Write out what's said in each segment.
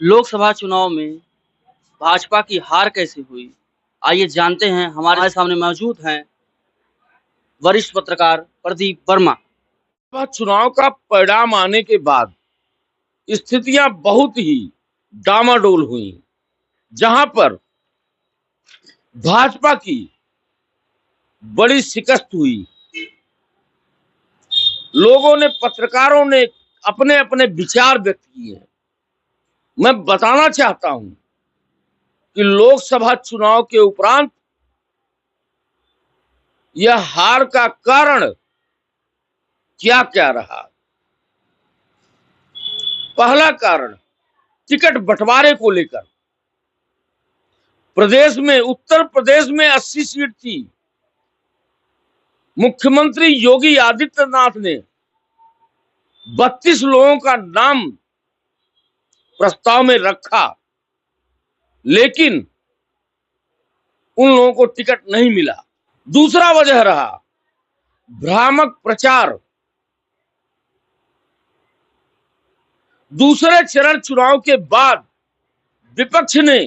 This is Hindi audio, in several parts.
लोकसभा चुनाव में भाजपा की हार कैसे हुई? आइए जानते हैं। हमारे सामने मौजूद हैं वरिष्ठ पत्रकार प्रदीप वर्मा। चुनाव का परिणाम आने के बाद स्थितियां बहुत ही डामाडोल हुई, जहां पर भाजपा की बड़ी शिकस्त हुई। लोगों ने, पत्रकारों ने अपने अपने विचार व्यक्त किए। मैं बताना चाहता हूं कि लोकसभा चुनाव के उपरांत यह हार का कारण क्या क्या रहा। पहला कारण टिकट बंटवारे को लेकर। प्रदेश में, उत्तर प्रदेश में 80 सीट थी। मुख्यमंत्री योगी आदित्यनाथ ने 32 लोगों का नाम प्रस्ताव में रखा, लेकिन उन लोगों को टिकट नहीं मिला। दूसरा वजह रहा भ्रामक प्रचार। दूसरे चरण चुनाव के बाद विपक्ष ने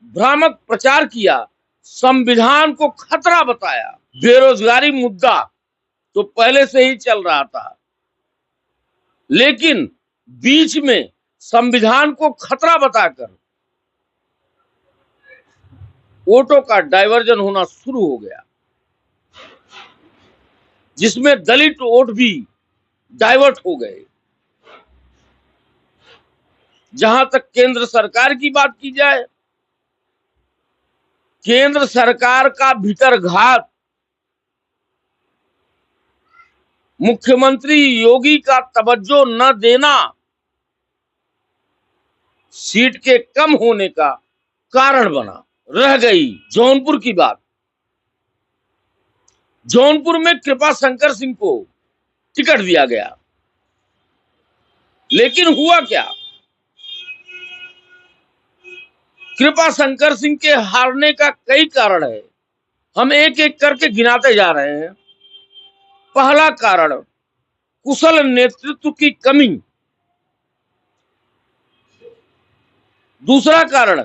भ्रामक प्रचार किया, संविधान को खतरा बताया। बेरोजगारी मुद्दा तो पहले से ही चल रहा था, लेकिन बीच में संविधान को खतरा बताकर वोटों का डाइवर्जन होना शुरू हो गया, जिसमें दलित वोट भी डाइवर्ट हो गए। जहां तक केंद्र सरकार की बात की जाए, केंद्र सरकार का भीतरघात, मुख्यमंत्री योगी का तवज्जो न देना सीट के कम होने का कारण बना। रह गई जौनपुर की बात। जौनपुर में कृपा शंकर सिंह को टिकट दिया गया, लेकिन हुआ क्या? कृपा शंकर सिंह के हारने का कई कारण है, हम एक एक करके गिनाते जा रहे हैं। पहला कारण कुशल नेतृत्व की कमी। दूसरा कारण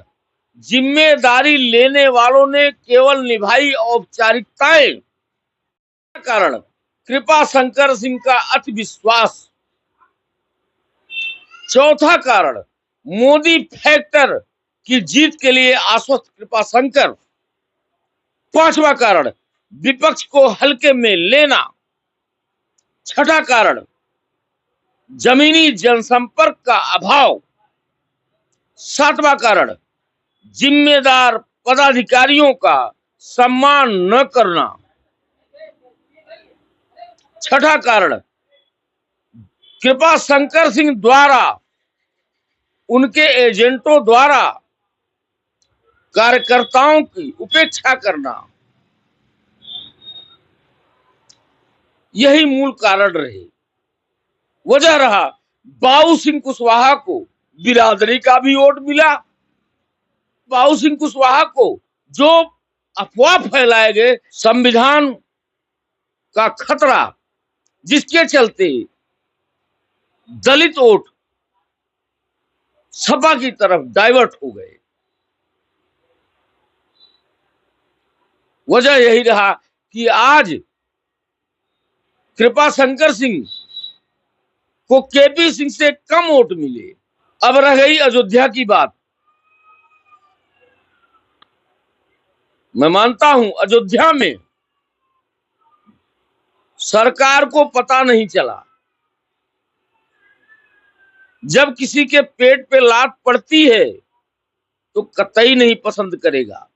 जिम्मेदारी लेने वालों ने केवल निभाई औपचारिकताएं। कारण कृपा शंकर सिंह का अति विश्वास। चौथा कारण मोदी फैक्टर की जीत के लिए आश्वस्त कृपा शंकर। पांचवा कारण विपक्ष को हल्के में लेना। छठा कारण जमीनी जनसंपर्क का अभाव। सातवां कारण जिम्मेदार पदाधिकारियों का सम्मान न करना। छठा कारण कृपा शंकर सिंह द्वारा, उनके एजेंटों द्वारा कार्यकर्ताओं की उपेक्षा करना। यही मूल कारण रहे। वजह रहा बाबू सिंह कुशवाहा को बिरादरी का भी वोट मिला। बाबू सिंह कुशवाहा को जो अफवाह फैलाए गए, संविधान का खतरा, जिसके चलते दलित वोट सपा की तरफ डाइवर्ट हो गए। वजह यही रहा कि आज कृपा शंकर सिंह को केपी सिंह से कम वोट मिले। अब रह गई अयोध्या की बात। मैं मानता हूं अयोध्या में सरकार को पता नहीं चला। जब किसी के पेट पे लात पड़ती है तो कतई नहीं पसंद करेगा।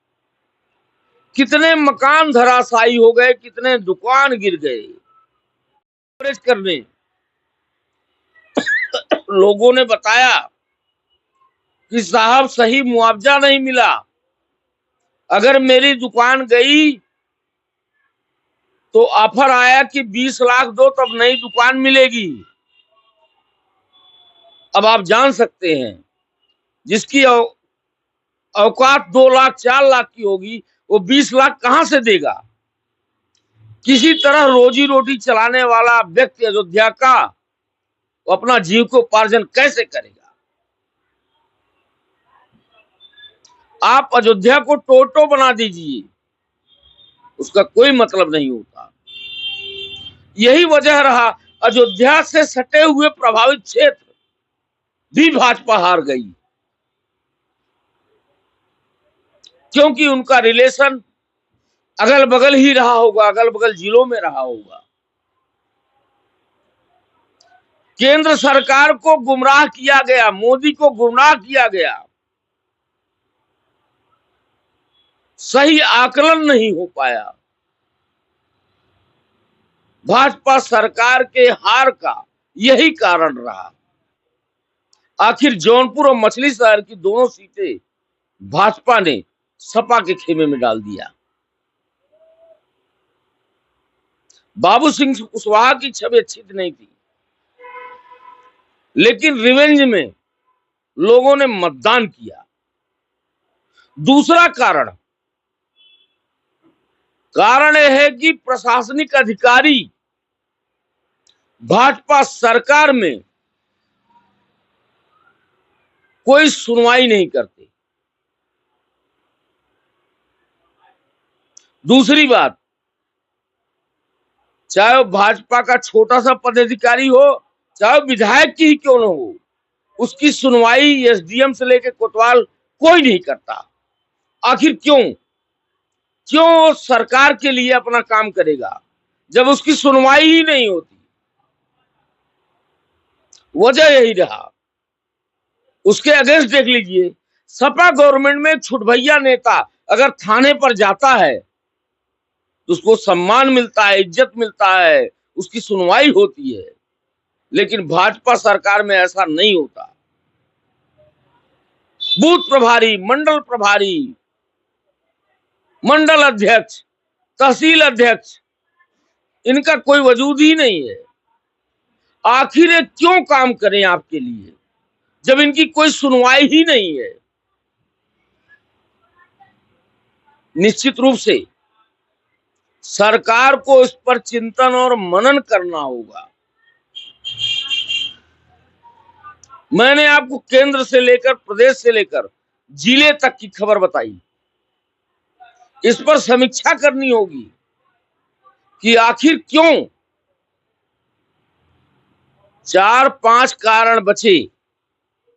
कितने मकान धराशायी हो गए, कितने दुकान गिर गए। करने लोगों ने बताया कि साहब सही मुआवजा नहीं मिला, अगर मेरी दुकान गई तो ऑफर आया कि 20 लाख दो तब नई दुकान मिलेगी। अब आप जान सकते हैं, जिसकी औकात 2 लाख 4 लाख की होगी, वो 20 लाख कहां से देगा? किसी तरह रोजी रोटी चलाने वाला व्यक्ति अयोध्या का वो अपना जीविकोपार्जन कैसे करेगा? आप अयोध्या को टोटो बना दीजिए, उसका कोई मतलब नहीं होता। यही वजह रहा अयोध्या से सटे हुए प्रभावित क्षेत्र भी भाजपा हार गई, क्योंकि उनका रिलेशन अगल बगल ही रहा होगा, अगल बगल जिलों में रहा होगा। केंद्र सरकार को गुमराह किया गया, मोदी को गुमराह किया गया, सही आकलन नहीं हो पाया। भाजपा सरकार के हार का यही कारण रहा। आखिर जौनपुर और मछली शहर की दोनों सीटें भाजपा ने सपा के खेमे में डाल दिया। बाबू सिंह कुशवाहा की छवि अच्छी नहीं थी, लेकिन रिवेंज में लोगों ने मतदान किया। दूसरा कारण यह है कि प्रशासनिक अधिकारी भाजपा सरकार में कोई सुनवाई नहीं करते। दूसरी बात, चाहे वो भाजपा का छोटा सा पदाधिकारी हो, चाहे विधायक की ही क्यों न हो, उसकी सुनवाई एसडीएम से लेकर कोतवाल कोई नहीं करता। आखिर क्यों सरकार के लिए अपना काम करेगा जब उसकी सुनवाई ही नहीं होती? वजह यही रहा। उसके अगेंस्ट देख लीजिए, सपा गवर्नमेंट में छुटभैया नेता अगर थाने पर जाता है तो उसको सम्मान मिलता है, इज्जत मिलता है, उसकी सुनवाई होती है। लेकिन भाजपा सरकार में ऐसा नहीं होता। बूथ प्रभारी, मंडल प्रभारी, मंडल अध्यक्ष, तहसील अध्यक्ष, इनका कोई वजूद ही नहीं है। आखिर ये क्यों काम करें आपके लिए जब इनकी कोई सुनवाई ही नहीं है? निश्चित रूप से सरकार को इस पर चिंतन और मनन करना होगा। मैंने आपको केंद्र से लेकर प्रदेश से लेकर जिले तक की खबर बताई। इस पर समीक्षा करनी होगी कि आखिर क्यों 4-5 कारण बचे